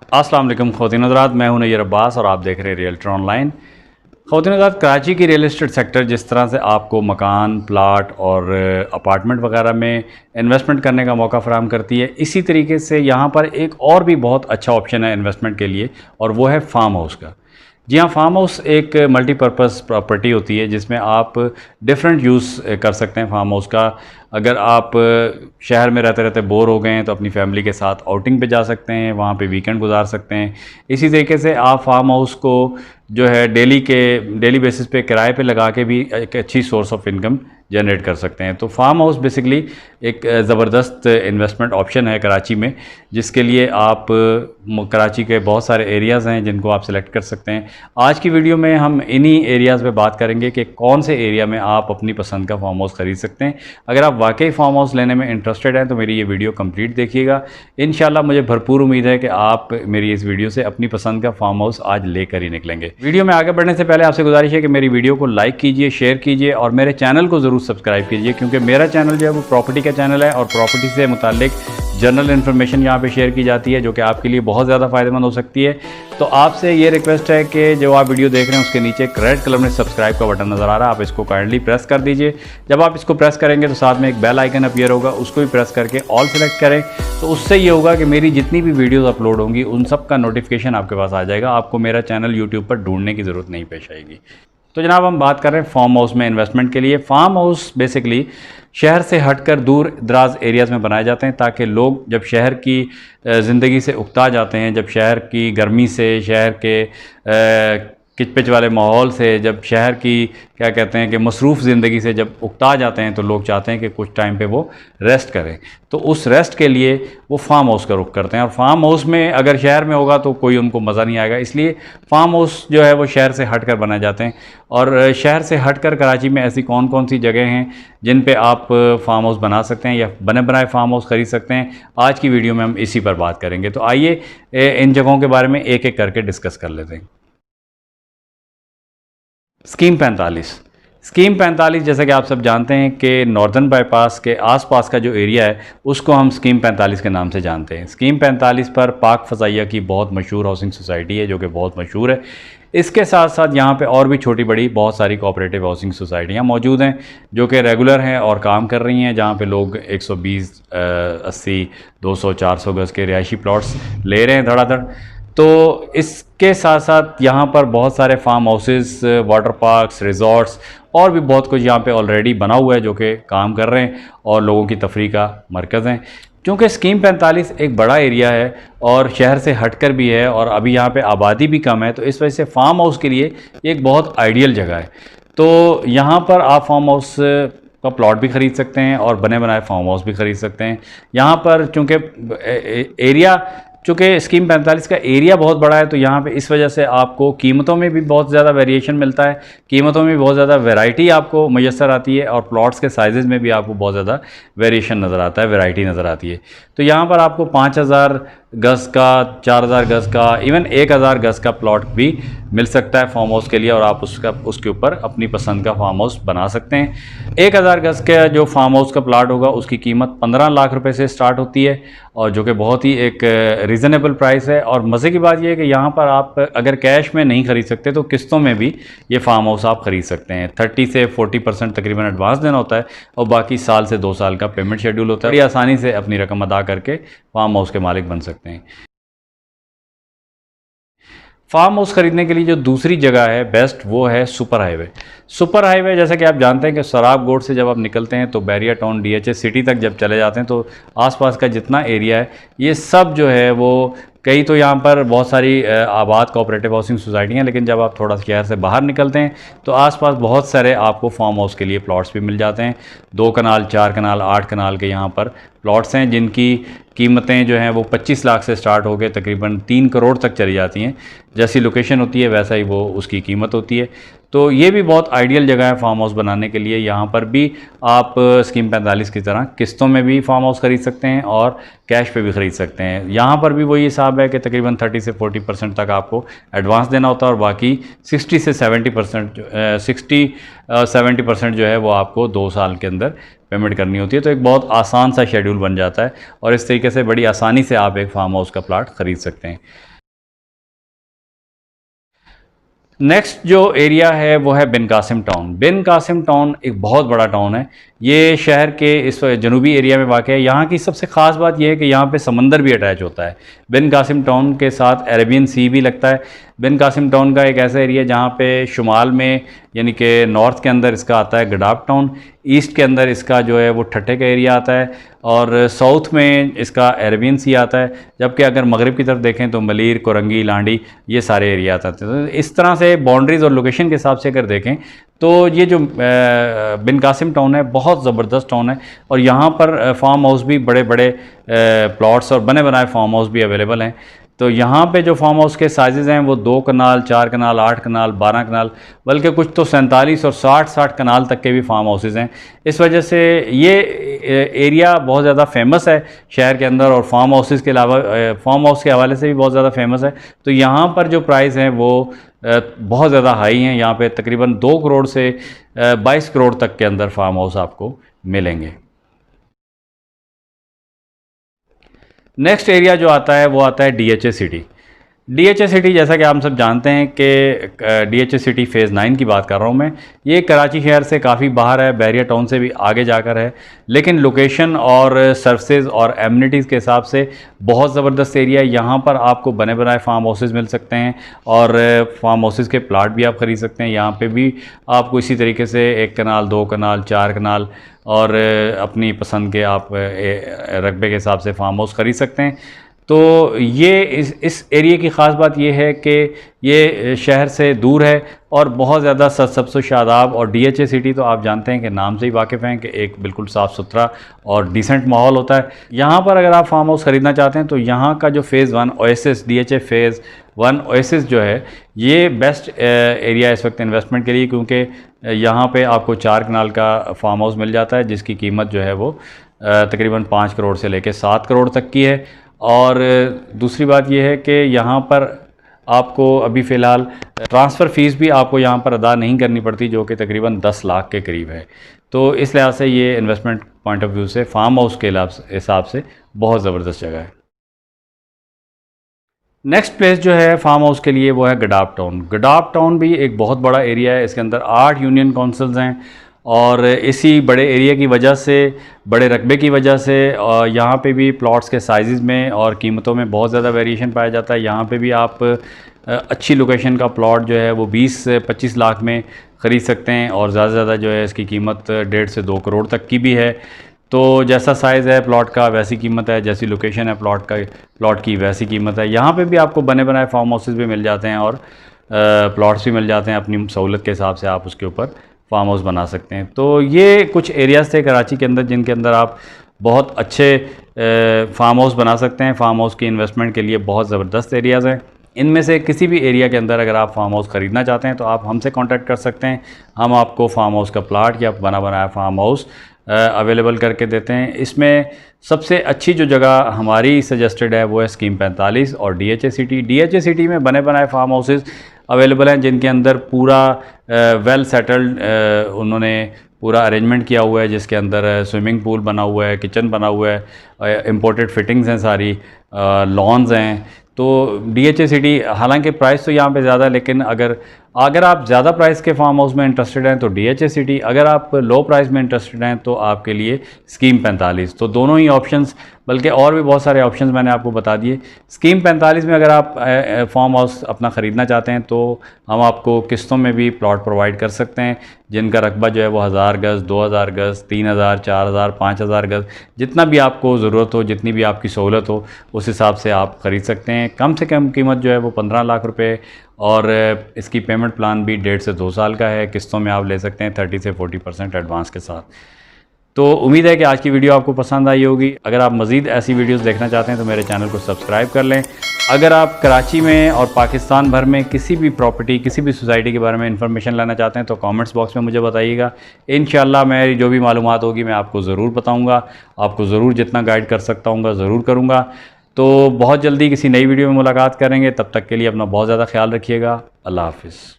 अस्सलाम वालेकुम ख़वातीन हज़रात, मैं हूं नैयर अब्बास और आप देख रहे हैं रियल्टर ऑनलाइन। ख़वातीन हज़रात, कराची की रियल एस्टेट सेक्टर जिस तरह से आपको मकान, प्लाट और अपार्टमेंट वगैरह में इन्वेस्टमेंट करने का मौका फ़राहम करती है, इसी तरीके से यहाँ पर एक और भी बहुत अच्छा ऑप्शन है इन्वेस्टमेंट के लिए, और वो है फार्म हाउस का। जी हाँ, फार्म हाउस एक मल्टीपर्पज़ प्रॉपर्टी होती है जिसमें आप डिफरेंट यूज़ कर सकते हैं फार्म हाउस का। अगर आप शहर में रहते रहते बोर हो गए हैं तो अपनी फैमिली के साथ आउटिंग पे जा सकते हैं, वहाँ पे वीकेंड गुजार सकते हैं। इसी तरीके से आप फार्म हाउस को जो है डेली बेसिस पे किराए पे लगा के भी एक अच्छी सोर्स ऑफ इनकम जनरेट कर सकते हैं। तो फार्म हाउस बेसिकली एक ज़बरदस्त इन्वेस्टमेंट ऑप्शन है कराची में, जिसके लिए आप कराची के बहुत सारे एरियाज़ हैं जिनको आप सिलेक्ट कर सकते हैं। आज की वीडियो में हम इन्हीं एरियाज़ पे बात करेंगे कि कौन से एरिया में आप अपनी पसंद का फार्म हाउस ख़रीद सकते हैं। अगर आप वाकई फार्म हाउस लेने में इंटरेस्टेड हैं तो मेरी ये वीडियो कंप्लीट देखिएगा। इंशाल्लाह मुझे भरपूर उम्मीद है कि आप मेरी इस वीडियो से अपनी पसंद का फार्म हाउस आज लेकर ही निकलेंगे। वीडियो में आगे बढ़ने से पहले आपसे गुजारिश है कि मेरी वीडियो को लाइक कीजिए, शेयर कीजिए और मेरे चैनल को ज़रूर सब्सक्राइब कीजिए, क्योंकि मेरा चैनल जो है वो प्रॉपर्टी का चैनल है और प्रॉपर्टी से मुताल्लिक जनरल इन्फॉर्मेशन यहाँ पे शेयर की जाती है जो कि आपके लिए बहुत ज़्यादा फ़ायदेमंद हो सकती है। तो आपसे ये रिक्वेस्ट है कि जो आप वीडियो देख रहे हैं उसके नीचे एक रेड कलर में सब्सक्राइब का बटन नज़र आ रहा है, आप इसको काइंडली प्रेस कर दीजिए। जब आप इसको प्रेस करेंगे तो साथ में एक बेल आइकन अपीयर होगा, उसको भी प्रेस करके ऑल सेलेक्ट करें। तो उससे ये होगा कि मेरी जितनी भी वीडियोज़ अपलोड होंगी उन सब का नोटिफिकेशन आपके पास आ जाएगा, आपको मेरा चैनल यूट्यूब पर ढूंढने की ज़रूरत नहीं पेश आएगी। तो जनाब, हम बात कर रहे हैं फार्म हाउस में इन्वेस्टमेंट के लिए। फार्म हाउस बेसिकली शहर से हटकर दूर दराज एरियाज़ में बनाए जाते हैं ताकि लोग जब शहर की ज़िंदगी से उकता जाते हैं, जब शहर की गर्मी से, शहर के किचपिच वाले माहौल से, जब शहर की क्या कहते हैं कि मसरूफ़ ज़िंदगी से जब उकता जाते हैं तो लोग चाहते हैं कि कुछ टाइम पे वो रेस्ट करें। तो उस रेस्ट के लिए वो फार्म हाउस का रुख करते हैं। और फार्म हाउस में अगर शहर में होगा तो कोई उनको मज़ा नहीं आएगा, इसलिए फार्म हाउस जो है वो शहर से हट कर बनाए जाते हैं। और शहर से हट कर कराची में ऐसी कौन कौन सी जगह हैं जिन पर आप फार्म हाउस बना सकते हैं या बने बनाए फार्म हाउस ख़रीद सकते हैं, आज की वीडियो में हम इसी पर बात करेंगे। तो आइए इन जगहों के बारे में एक एक करके डिस्कस कर लेते हैं। स्कीम 45 जैसा कि आप सब जानते हैं कि नॉर्दर्न बाईपास के आसपास का जो एरिया है उसको हम स्कीम 45 के नाम से जानते हैं। स्कीम 45 पर पाक फ़ज़ाइया की बहुत मशहूर हाउसिंग सोसाइटी है जो कि बहुत मशहूर है। इसके साथ साथ यहाँ पे और भी छोटी बड़ी बहुत सारी कोऑपरेटिव हाउसिंग सोसाइटियाँ मौजूद हैं जो कि रेगुलर हैं और काम कर रही हैं, जहाँ पे लोग 120, 80, 200, 400 गज़ के रिहायशी प्लॉट्स ले रहे हैं धड़ाधड़। तो इसके साथ साथ यहाँ पर बहुत सारे farm houses, water parks, resorts और भी बहुत कुछ यहाँ पे ऑलरेडी बना हुआ है जो कि काम कर रहे हैं और लोगों की तफरीह का मरकज़ हैं। क्योंकि स्कीम 45 एक बड़ा एरिया है और शहर से हटकर भी है और अभी यहाँ पे आबादी भी कम है, तो इस वजह से फार्म हाउस के लिए एक बहुत आइडियल जगह है। तो यहाँ पर आप फार्म हाउस का प्लॉट भी ख़रीद सकते हैं और बने बनाए फार्म हाउस भी ख़रीद सकते हैं। यहाँ पर चूँकि स्कीम 45 का एरिया बहुत बड़ा है तो यहाँ पे इस वजह से आपको कीमतों में भी बहुत ज़्यादा वेरिएशन मिलता है, कीमतों में भी बहुत ज़्यादा वैरायटी आपको मैसर आती है और प्लॉट्स के साइज़ में भी आपको बहुत ज़्यादा वेरिएशन नज़र आता है, वैरायटी नज़र आती है। तो यहाँ पर आपको 5000 गज़ का, 4000 गज़ का, इवन 1000 गज़ का प्लॉट भी मिल सकता है फार्म हाउस के लिए और आप उसके ऊपर अपनी पसंद का फार्म हाउस बना सकते हैं। 1000 गज़ का जो फार्म हाउस का प्लॉट होगा उसकी कीमत 15 लाख रुपए से स्टार्ट होती है और जो कि बहुत ही एक रीज़नेबल प्राइस है। और मज़े की बात यह है कि यहाँ पर आप अगर कैश में नहीं ख़रीद सकते तो किस्तों में भी ये फार्म हाउस आप ख़रीद सकते हैं। 30 से 40% तकरीबन एडवांस देना होता है और बाकी साल से 2 साल का पेमेंट शेड्यूल होता है। बड़ी आसानी से अपनी रकम अदा करके फार्म हाउस के मालिक बन सकते हैं। फार्म हाउस ख़रीदने के लिए जो दूसरी जगह है बेस्ट वो है सुपर हाईवे। सुपर हाईवे जैसा कि आप जानते हैं कि सराब गोड से जब आप निकलते हैं तो बैरिया टाउन, DHA सिटी तक जब चले जाते हैं तो आसपास का जितना एरिया है ये सब जो है वो कई तो यहाँ पर बहुत सारी आबाद कोऑपरेटिव हाउसिंग सोसाइटियाँ, लेकिन जब आप थोड़ा शहर से बाहर निकलते हैं तो आसपास बहुत सारे आपको फार्म हाउस के लिए प्लॉट्स भी मिल जाते हैं। 2 कनाल, 4 कनाल, 8 कनाल के यहाँ पर प्लॉट्स हैं जिनकी कीमतें जो हैं वो 25 लाख से स्टार्ट हो के तकरीबन 3 करोड़ तक चली जाती हैं। जैसी लोकेशन होती है वैसा ही वो उसकी कीमत होती है। तो ये भी बहुत आइडियल जगह है फार्म हाउस बनाने के लिए। यहाँ पर भी आप स्कीम 45 की तरह किस्तों में भी फार्म हाउस ख़रीद सकते हैं और कैश पे भी ख़रीद सकते हैं। यहाँ पर भी वही हिसाब है कि तकरीबन 30 से 40% तक आपको एडवांस देना होता है और बाकी 60 से 70% जो है वो आपको 2 साल के अंदर पेमेंट करनी होती है। तो एक बहुत आसान सा शेड्यूल बन जाता है और इस तरीके से बड़ी आसानी से आप एक फार्म हाउस का प्लाट ख़रीद सकते हैं। नेक्स्ट जो एरिया है वो है बिन कासिम टाउन। बिन कासिम टाउन एक बहुत बड़ा टाउन है। ये शहर के इस जनूबी एरिया में वाक़ है। यहाँ की सबसे ख़ास बात यह है कि यहाँ पे समंदर भी अटैच होता है। बिन कासिम टाउन के साथ अरेबियन सी भी लगता है। बिन कासिम टाउन का एक ऐसा एरिया जहाँ पे शुमाल में यानी कि नॉर्थ के अंदर इसका आता है गडाफ टाउन, ईस्ट के अंदर इसका जो है वो ठट्ठे का एरिया आता है और साउथ में इसका अरेबियन सी आता है। जबकि अगर मगरिब की तरफ देखें तो मलीर, कोरंगी, लांडी ये सारे एरिया आते हैं। तो इस तरह से बाउंड्रीज़ और लोकेशन के हिसाब से अगर देखें तो ये जो बिन कासिम टाउन है बहुत ज़बरदस्त टाउन है और यहाँ पर फार्म हाउस भी बड़े बड़े प्लॉट्स और बने बनाए फार्म हाउस भी अवेलेबल हैं। तो यहाँ पे जो फार्म हाउस के साइज़ हैं वो 2 कनाल, 4 कनाल, 8 कनाल, 12 कनाल, बल्कि कुछ तो 47 और 60 कनाल तक के भी फार्म हाउसेज़ हैं। इस वजह से ये एरिया बहुत ज़्यादा फेमस है शहर के अंदर और फार्म हाउसेज़ के अलावा फार्म हाउस के हवाले से भी बहुत ज़्यादा फेमस है। तो यहाँ पर जो प्राइस हैं वो बहुत ज़्यादा हाई हैं। यहाँ पे तकरीबन 2 करोड़ से 22 करोड़ तक के अंदर फार्म हाउस आपको मिलेंगे। नेक्स्ट एरिया जो आता है वो आता है DHA सिटी। DHA सिटी जैसा कि आप सब जानते हैं कि DHA सिटी फ़ेज़ 9 की बात कर रहा हूँ मैं। ये कराची शहर से काफ़ी बाहर है, बैरिया टाउन से भी आगे जाकर है, लेकिन लोकेशन और सर्विसेज और एमिनिटीज़ के हिसाब से बहुत ज़बरदस्त एरिया है। यहाँ पर आपको बने बनाए फार्म हाउसेज़ मिल सकते हैं और फार्म हाउसेज़ के प्लाट भी आप ख़रीद सकते हैं। यहाँ पे भी आपको इसी तरीके से 1 कनाल, 2 कनाल, 4 कनाल और अपनी पसंद के आप रकबे के हिसाब से फार्म हाउस ख़रीद सकते हैं। तो ये इस एरिया की ख़ास बात ये है कि ये शहर से दूर है और बहुत ज़्यादा सबसे शादाब। और DHA सिटी तो आप जानते हैं कि नाम से ही वाकिफ़ हैं कि एक बिल्कुल साफ़ सुथरा और डिसेंट माहौल होता है। यहाँ पर अगर आप फार्म हाउस ख़रीदना चाहते हैं तो यहाँ का जो phase 1 oasis DHA phase 1 oasis जो है ये बेस्ट एरिया इस वक्त इन्वेस्टमेंट के लिए, क्योंकि यहाँ पे आपको 4 कनाल का फार्म हाउस मिल जाता है जिसकी कीमत जो है वो तकरीबन 5 करोड़ से लेकर 7 करोड़ तक की है। और दूसरी बात यह है कि यहाँ पर आपको अभी फ़िलहाल ट्रांसफ़र फ़ीस भी आपको यहाँ पर अदा नहीं करनी पड़ती, जो कि तकरीबन 10 लाख के करीब है। तो इस लिहाज से ये इन्वेस्टमेंट पॉइंट ऑफ व्यू से फार्म हाउस के हिसाब से बहुत ज़बरदस्त जगह है। नेक्स्ट प्लेस जो है फार्म हाउस के लिए वो है गडाफ टाउन। गडाफ टाउन भी एक बहुत बड़ा एरिया है। इसके अंदर 8 यूनियन काउंसिल्स हैं और इसी बड़े एरिया की वजह से, बड़े रकबे की वजह से यहाँ पे भी प्लॉट्स के साइज़ में और कीमतों में बहुत ज़्यादा वेरिएशन पाया जाता है। यहाँ पे भी आप अच्छी लोकेशन का प्लॉट जो है वो 20 से 25 लाख में ख़रीद सकते हैं और ज़्यादा से ज़्यादा जो है इसकी कीमत 1.5 से 2 करोड़ तक की भी है। तो जैसा साइज़ है प्लॉट का वैसी कीमत है, जैसी लोकेशन है प्लॉट की वैसी कीमत है। यहाँ पे भी आपको बने बनाए फार्म हाउसेस भी मिल जाते हैं और प्लॉट्स भी मिल जाते हैं। अपनी सहूलत के हिसाब से आप उसके ऊपर फार्म हाउस बना सकते हैं। तो ये कुछ एरियाज़ थे कराची के अंदर जिनके अंदर आप बहुत अच्छे फार्म हाउस बना सकते हैं। फार्म हाउस की इन्वेस्टमेंट के लिए बहुत ज़बरदस्त एरियाज़ हैं। इनमें से किसी भी एरिया के अंदर अगर आप फार्म हाउस ख़रीदना चाहते हैं तो आप हमसे कांटेक्ट कर सकते हैं। हम आपको फार्म हाउस का प्लाट या बना बनाया फार्म हाउस अवेलेबल करके देते हैं। इसमें सबसे अच्छी जो जगह हमारी सजेस्टेड है वो है स्कीम 45 और DHA सिटी। DHA सिटी में बने बनाए फार्म हाउसेस अवेलेबल हैं जिनके अंदर पूरा वेल सेटल्ड उन्होंने पूरा अरेंजमेंट किया हुआ है, जिसके अंदर स्विमिंग पूल बना हुआ है, किचन बना हुआ है, इम्पोर्टेड फिटिंग्स हैं सारी, लॉन्स हैं। तो DHA सिटी हालांकि प्राइस तो यहाँ पे ज़्यादा है, लेकिन अगर आप ज़्यादा प्राइस के फार्म हाउस में इंटरेस्टेड हैं तो DHA सिटी, अगर आप लो प्राइस में इंटरेस्टेड हैं तो आपके लिए स्कीम 45। तो दोनों ही ऑप्शंस, बल्कि और भी बहुत सारे ऑप्शंस मैंने आपको बता दिए। स्कीम 45 में अगर आप फार्म हाउस अपना ख़रीदना चाहते हैं तो हम आपको किस्तों में भी प्लॉट प्रोवाइड कर सकते हैं, जिनका रकबा जो है वो 1000 गज़, 2000 गज़, 3000, 4000, 5000 गज़, जितना भी आपको ज़रूरत हो, जितनी भी आपकी सहूलत हो, उस हिसाब से आप ख़रीद सकते हैं। कम से कम कीमत जो है वो 15 लाख रुपए और इसकी पेमेंट प्लान भी 1.5 से 2 साल का है। किस्तों में आप ले सकते हैं 30 से 40% एडवांस के साथ। तो उम्मीद है कि आज की वीडियो आपको पसंद आई होगी। अगर आप मज़ीद ऐसी वीडियोस देखना चाहते हैं तो मेरे चैनल को सब्सक्राइब कर लें। अगर आप कराची में और पाकिस्तान भर में किसी भी प्रॉपर्टी, किसी भी सोसाइटी के बारे में इंफॉर्मेशन लेना चाहते हैं तो कमेंट्स बॉक्स में मुझे बताइएगा। इंशाल्लाह मेरी जो भी मालूमात होगी मैं आपको ज़रूर बताऊँगा, आपको ज़रूर जितना गाइड कर सकता हूँ ज़रूर करूँगा। तो बहुत जल्दी किसी नई वीडियो में मुलाकात करेंगे। तब तक के लिए अपना बहुत ज़्यादा ख्याल रखिएगा। अल्लाह हाफ़िज़।